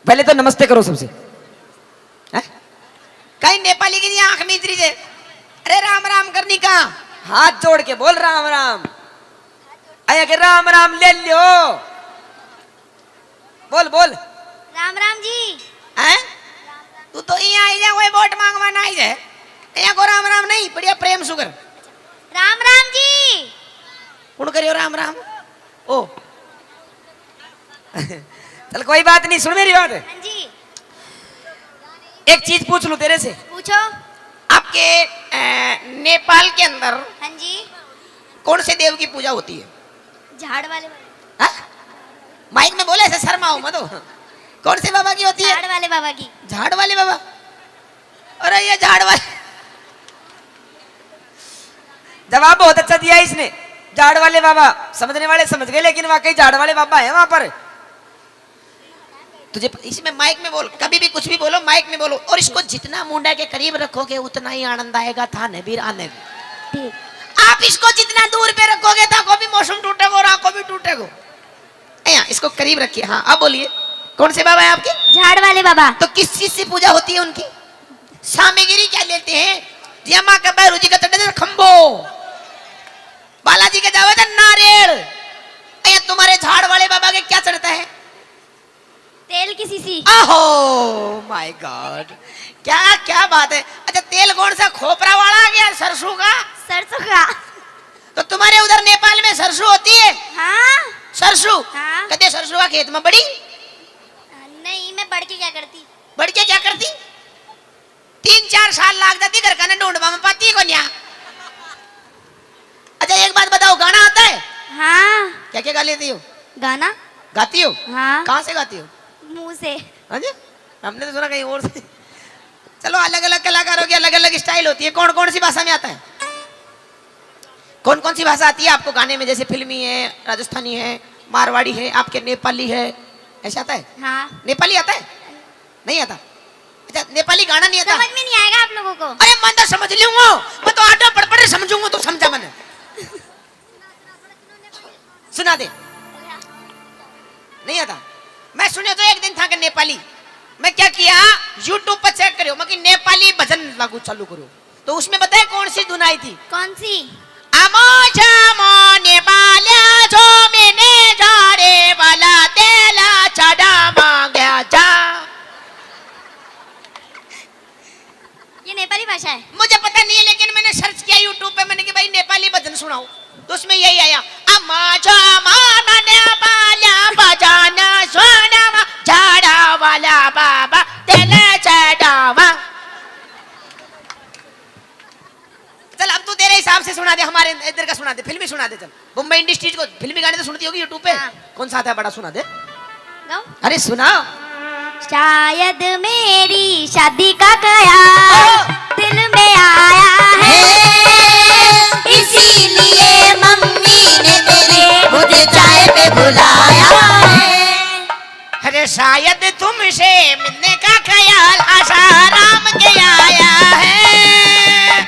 पहले तो नमस्ते करो सबसे। कहीं नेपाली की आंख में इतरी जे अरे राम राम करनी का हाथ जोड़ के बोल राम राम। आया के राम राम ले लियो। बोल बोल राम राम जी। हैं तू तो यहाँ आई जा कोई वोट मांगवा ना आई जाए यहाँ को राम राम नहीं बढ़िया प्रेम सुगर राम राम जी। कौन करियो राम राम ओ चल कोई बात नहीं, सुन मेरी बात। हाँ जी एक चीज पूछ लूं तेरे से। पूछो। आपके नेपाल के अंदर हाँ जी कौन से देव की पूजा होती है? झाड़ वाले हा? माइक में बोले ऐसे शर्माओ मत। कौन से बाबा की होती है? झाड़ वाले बाबा की। झाड़ वाले बाबा। अरे ये झाड़ वाले जवाब बहुत अच्छा दिया इसने। झाड़ वाले बाबा समझने वाले समझ गए, लेकिन वाकई झाड़ वाले बाबा है वहां पर। तुझे इसमें माइक में बोल, कभी भी कुछ भी बोलो माइक में बोलो, और इसको जितना मुंडा के करीब रखोगे उतना ही आनंद आएगा। था नबीर आने भी आप इसको जितना दूर पे रखोगे तो को भी मौसम टूटेगा और आंखों भी टूटेगा। इसको करीब रखिए। हाँ अब बोलिए कौन से बाबा है आपके? झाड़ वाले बाबा। तो किस चीज से पूजा होती है उनकी? सामग्री क्या लेते हैं? जिया माँ का बैरू जी का चढ़े खंबो, बालाजी के जावे नारियल। तुम्हारे झाड़ वाले बाबा के क्या चढ़ता है? तेल की सीसी। ओहो माय गॉड, क्या क्या बात है। अच्छा तेल कौन सा, खोपरा वाला आ गया सरसों का? सरसों का। तो तुम्हारे उधर नेपाल में सरसों होती है? हाँ सरसों। हाँ। कहते सरसों का खेत में बड़ी नहीं, मैं बढ़ के क्या करती? बढ़ के क्या करती? 3-4 साल लाग जाती घर का ना ढूंढवा में पाती को न्या। अच्छा एक बात बताओ, गाना आता है? हाँ। क्या क्या गा लेती हो? गाना गाती हो? हाँ। कहाँ से गाती हो? मुंह से। हाँ जी, हमने तो सुना कहीं और से। चलो अलग अलग कलाकारों की अलग अलग स्टाइल होती है। कौन कौन सी भाषा में आता है? कौन कौन सी भाषा आती है आपको गाने में? जैसे फिल्मी है, राजस्थानी है, मारवाड़ी है, आपके नेपाली है, ऐसा आता है? हाँ। नेपाली आता है? नहीं आता? अच्छा नेपाली गाना नहीं आता? समझ में नहीं आएगा आप लोगों को? अरे मैं तो समझ लूंगा, मैं तो आटा पड़ समझूंगा तो समझा मैंने। सुना दे। नहीं आता? मैं सुने तो एक दिन था कि नेपाली, मैं क्या किया YouTube पर चेक करो, मैं कि नेपाली भजन लागू चालू करो, तो उसमें बताए कौन सी धुन आई थी? कौन सी? आमो जामो नेपाल्या जो मैंने जारे वाला तेला चढ़ा मांगा जा। ये नेपाली भाषा है? मुझे पता नहीं है, लेकिन मैंने सर्च किया YouTube पे, मैंने कि भाई नेपाली भजन सुनाओ, तो उसमें यही आया अमा जामा नेपाल्या बजाना सोना झाड़ा वाला बाबा तेले चढ़ावा। चल अब तू तेरे हिसाब से सुना दे, हमारे इधर का सुना दे, फिल्मी सुना दे। चल मुंबई इंडस्ट्रीज को फिल्मी गाने तो सुनती होगी यूट्यूब पे। हाँ। कौन सा आता है बड़ा, सुना दे। गाओ। अरे सुना। शायद मेरी शादी का ख्याल दिल में आया है, इसीलिए मम्मी ने तेरे मुझे चाय पे बुलाया है। अरे शायद तुमसे मिलने का ख्याल आसाराम के आया है,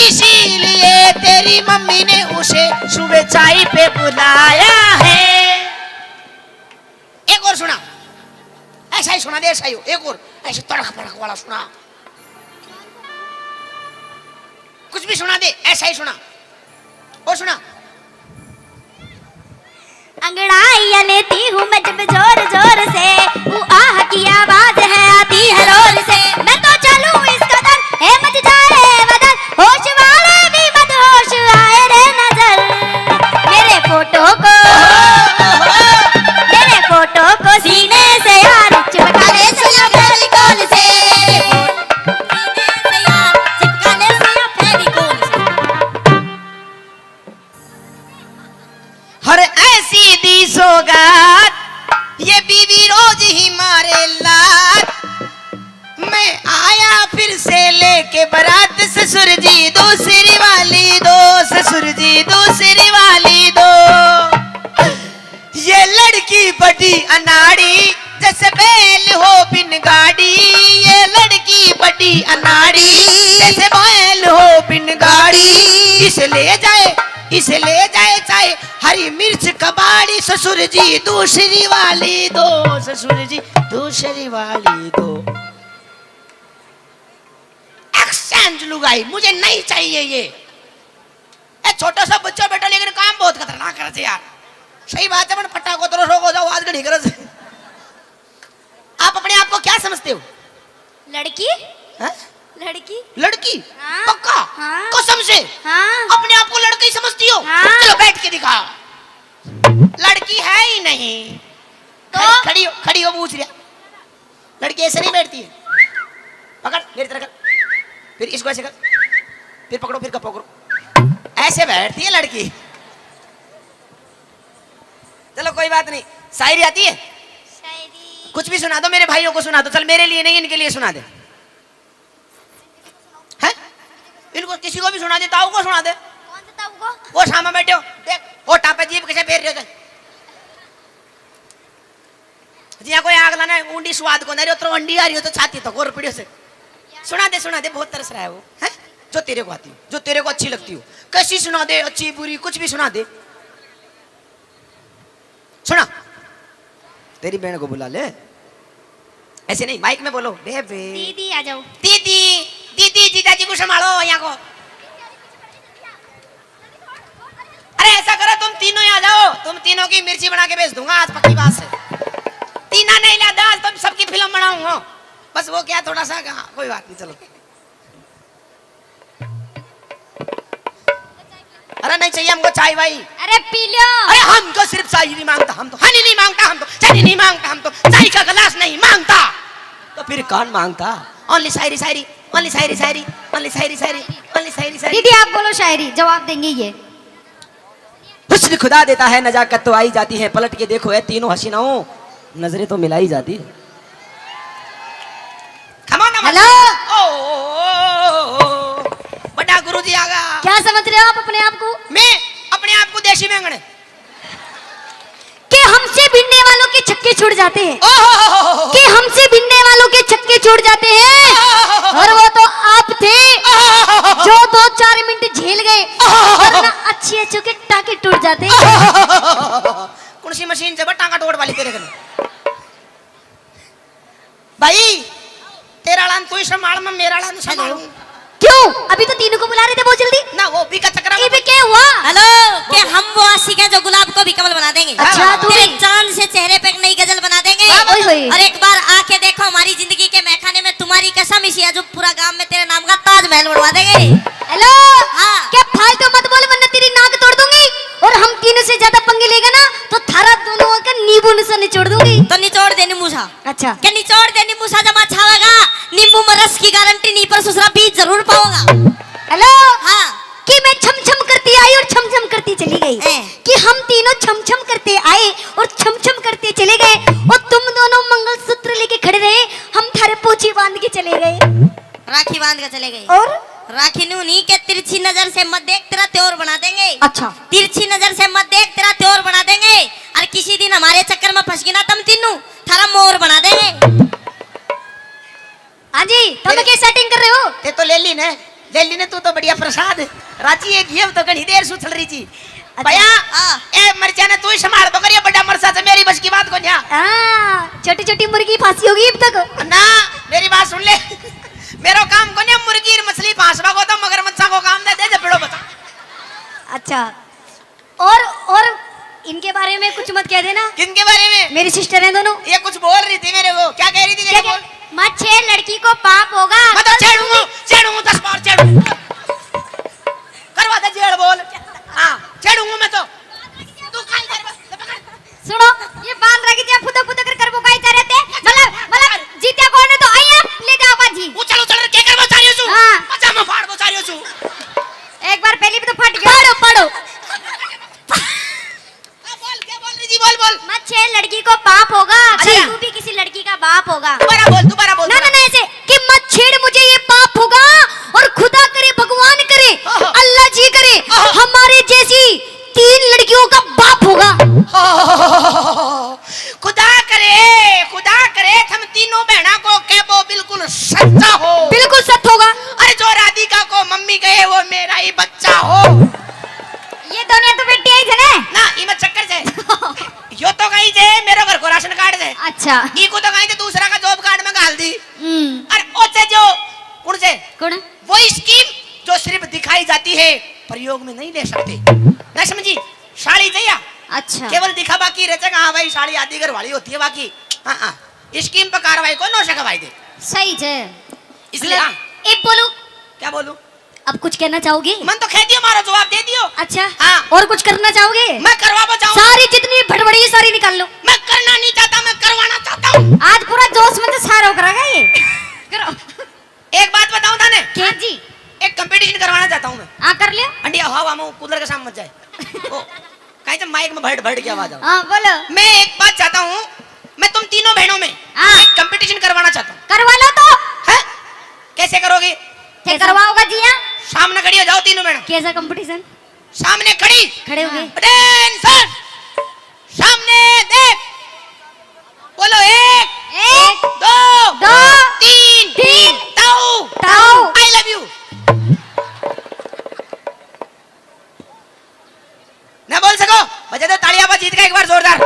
इसीलिए तेरी मम्मी ने उसे सुबह चाय पे बुलाया है। एक और सुना, ऐसा ही सुना दे, ऐसा ही हो, एक और ऐसे तड़क भड़क वाला सुना, कुछ भी सुना दे, ऐसा ही सुना। और सुना। अंगड़ाइयाँ लेती हूँ मैं जब जोर जोर से, वो आह की आवाज है आती है रोर से। मैं तो चलूं इस कदर है मच जाए बदन, होश वाले भी बदहोश आए रे नजर। मेरे फोटो को सीने से यार चिपका ले सया फेविकोल से, सीने से यार चिपका ले सया फेविकोल से। हर ऐसी दी सौगात ये बीवी रोज ही मारे लात। मैं आया फिर से लेके बारात, ससुर जी दूसरी वाली दो, ससुर जी दूसरी वाली दो। ये लड़की बड़ी अनाड़ी जैसे बैल हो बिन गाड़ी, ये लड़की बड़ी अनाड़ी जैसे बैल हो बिन गाड़ी। इसे ले जाए चाहे हरी मिर्च कबाड़ी, ससुर जी दूसरी वाली दो, ससुर जी दूसरी वाली दो। एक्सचेंज लुगाई, मुझे नहीं चाहिए ये। छोटा सा बच्चा बेटा लेकिन काम बहुत खतरनाक करे यार। सही बात है, फटा को तो रोको जाओ आज घड़ी करे। आप अपने आप को क्या समझते हो? लड़की हा? लड़की लड़की? हाँ। पक्का? हाँ। कसम से? हाँ। अपने आप को लड़की समझती हो? हाँ। चलो बैठ के दिखाओ। लड़की है ही नहीं तो? खड़ी हो पूछ लिया। लड़की ऐसे नहीं बैठती है। पकड़ मेरी तरह कर, फिर इसको ऐसे कर, फिर पकड़ो, फिर पकड़ो, ऐसे बैठती है लड़की। चलो कोई बात नहीं, शायरी आती है? शायरी कुछ भी सुना दो, मेरे भाइयों को सुना दो। चल मेरे लिए नहीं, इनके लिए सुना दे। हैं? इनको किसी को भी सुना दे, ताऊ को सुना दे। कौन सा ताऊ को? वो सामने बैठे हो, देख वो टापा जीप कैसे फेर रहे हो। जिया कोई आग लाना ऊंडी स्वाद को नहीं, तो अंडी आ रही हो तो छाती तो गोर पीड़ियों से। सुना दे, बहुत तरस रहा है वो। है जो तेरे को आती हो, जो तेरे को अच्छी लगती हो, कैसी सुना दे, अच्छी बुरी कुछ भी सुना दे। सुना। तेरी बहन को बुला ले। ऐसे नहीं, माइक में बोलो। बेबे दीदी आ जाओ। दीदी दीदी जीजाजी को संभालो यहाँ को। अरे ऐसा करो, तुम तीनों ही आ जाओ, तुम तीनों की मिर्ची बना के भेज दूंगा आज, पक्की बात से। तीना नहीं ला दास, तुम सबकी फिल्म बनाऊंगा। बस वो क्या थोड़ा सा कहा, कोई बात नहीं। चलो। अरे नहीं चाहिए हमको चाय भाई। अरे पी लो। अरे हमको सिर्फ चाय नहीं मांगता, हम तो हनी नहीं मांगता, हम तो चनी नहीं मांगता, हम तो चाय का गिलास नहीं मांगता। तो फिर कौन मांगता? ओनली शायरी शायरी, ओनली शायरी शायरी, ओनली शायरी शायरी, ओनली शायरी शायरी। दीदी आप बोलो शायरी, जवाब देंगे ये। हुस्न खुदा देता है, नजाकत तो आई जाती है, पलट के देखो है तीनों हसीनाओं, नजरें तो मिलाई जाती है। हेलो, बड़ा गुरुजी आ गया। क्या समझ रहे हो आप अपने आप को? मैं अपने आप को देशी बैंगन कि हमसे भिड़ने वालों के छक्के छूट जाते हैं, ओहो कि हमसे भिड़ने वालों के छक्के छूट जाते हैं। और वो तो आप थे जो 2-4 मिनट झेल गए, वरना अच्छे अच्छे के टाके टूट जाते। कौन सी मशीन से टांगा तोड़ वाली तेरे कने? भाई तेरा लान तू ही संभाल, मैं मेरा लान संभालूं। क्यों? अभी तो तीनों को बुला रहे थे बहुत जल्दी। ना वो भी का चक्कर ये भी क्या हुआ? हेलो, कि हम वो आशिक हैं जो गुलाब को भी कमल बना देंगे। अच्छा, तू तेरे भी? चांद से चेहरे पे एक नई गजल बना देंगे। ओए होए। और एक बार आके देखो हमारी जिंदगी के मैखाने में, तुम्हारी कसम इसी जो पूरा गांव में तेरे नाम का ताजमहल बनवा देंगे। हेलो, हाँ। क्या फालतू मत बोल, वरना तेरी नाक तोड़ दूंगी। और हम तीनों से ज्यादा पंगे लेगा ना तो थारा दोनों का नींबू से निचोड़ दूंगी। तो निचोड़ दे नींबूसा। अच्छा, क्या निचोड़ दे नींबूसा जमा छावेगा, नींबू में रस की गारंटी नहीं, पर सुसरा बीज जरूर पाओगा। हेलो, हाँ। कि मैं छम छम करती आई और छम छम करती चली गई, कि हम तीनों छम छम करते आए और छम छम करते चले गए, और तुम दोनों मंगलसूत्र लेके खड़े रहे, हम थारे पोछी बांध के चले गए। राखी बांध के चले गए। और राखी नहीं के तिरछी नजर से मत देख, तेरा त्योर बना देंगे। अच्छा, तिरछी नजर से मत देख, तेरा त्योर बना देंगे। और किसी दिन हमारे चक्कर में फंस गई ना तुम तीनों, थारा मोर बना देंगे। हाँ जी, तुम क्या सेटिंग कर रहे हो? ते तो ले ली ने तू तो बढ़िया प्रसाद राची एक ये तो कहीं देर सुथल रही थी। भैया ए मरचा ने तू ही संभाल बकरिया, बड़ा मरसा से मेरी बस की बात को न्या। छोटी छोटी मुर्गी फांसी होगी अब तक ना। मेरी बात सुन ले, मेरो काम को न्या मुर्गी और मछली फांसवा को, तो मगरमच्छा को काम दे दे जबड़ो बता। अच्छा, और इनके बारे में कुछ मत कह देना। किनके बारे में? मेरी सिस्टर है दोनों। ये कुछ बोल रही थी मेरे को, क्या कह रही थी? क्या बोल। मत छेड़, लड़की को पाप होगा। मैं तो छेड़ूंगा 10 बार छेड़ूंगा। करवा दे जेड़ बोल। हाँ छेड़ूंगा मैं तो। तू खाई कर बस। सुनो, ये बांध रखी थी, फुदा फुदा कर वो काई चाह रहे थे। मतलब जीत्या कौन है तो आइए ले जाओ बाजी। उछल के कर वो चारियो छु। हाँ। अच्छा मैं फाड़ वो चारियो छु। एक बार पहले भी तो फट गया। पढ़ो बोल, क्या बोल रही थी? बोल। मत छेड़, लड़की को पाप होगा। अच्छा। कल तू भी किसी लड़की का बाप होगा। दोबारा बोल। ना ऐसे कि मत छेड़, मुझे ये पाप होगा, और खुदा करे, भगवान करे, ओहो। अल्लाह जी करे, ओहो। हमारे जैसी 3 लड़कियों का बाप होगा। खुदा करे हम तीनों बहना को के वो बिल्कुल सच्चा हो। बिल्कुल सच होगा। अरे जो राधिका को मम्मी कहे वो मेरा ही बच्चा हो। ये दोनों तो बेटी आई थे ना इमे चक्कर से यो तो कहीं जे मेरो घर को राशन कार्ड दे। अच्छा। अच्छा इको तो कहीं दूसरा का जॉब कार्ड में डाल दी। हम्म, अरे ओसे जो कौन से कौन वो स्कीम जो सिर्फ दिखाई जाती है, प्रयोग में नहीं ले सकते। नहीं समझी? साड़ी चाहिए अच्छा केवल दिखा बाकी रचेगा। हाँ भाई साड़ी आदि घर वाली होती है बाकी। हाँ हाँ स्कीम पर कार्रवाई को नो सका भाई दे। सही है। इसलिए हाँ एक बोलू, क्या बोलूं? अब कुछ कहना चाहोगे? मन तो कह दियो, मारो जवाब दे दियो। अच्छा हाँ। और कुछ करना चाहोगे? मैं करवा बचाऊं। सारी जितनी भड़बड़ी है सारी निकाल लो। मैं करना नहीं चाहता, मैं करवाना चाहता हूँ। आज पूरा जोश में तो सारा करेगा ये। करो। एक बात बताऊं थाने, क्या जी? एक कंपटीशन करवाना चाहता हूँ मैं। हाँ कर लियो। अंडिया हवा में कूलर के सामने मत जाए। ओ कहीं से माइक में भड़ भड़ की आवाज आए। हाँ बोलो। मैं एक बात चाहता हूँ, मैं तुम तीनों बहनों में हाँ। एक कंपटीशन करवाना चाहता हूँ। करवा लो तो। है? कैसे करोगी? क्या करवाओगा जी? हाँ सामने खड़ी हो जाओ तीनों बहनों। कैसा कंपटीशन? सामने खड़ी, खड़े हो गए। अटेंशन, सामने देख, बोलो एक दो दो तीन ताऊ ताऊ आई लव यू। ना बोल सको? बजा दो तालियां, जीत का एक बार जोरदार।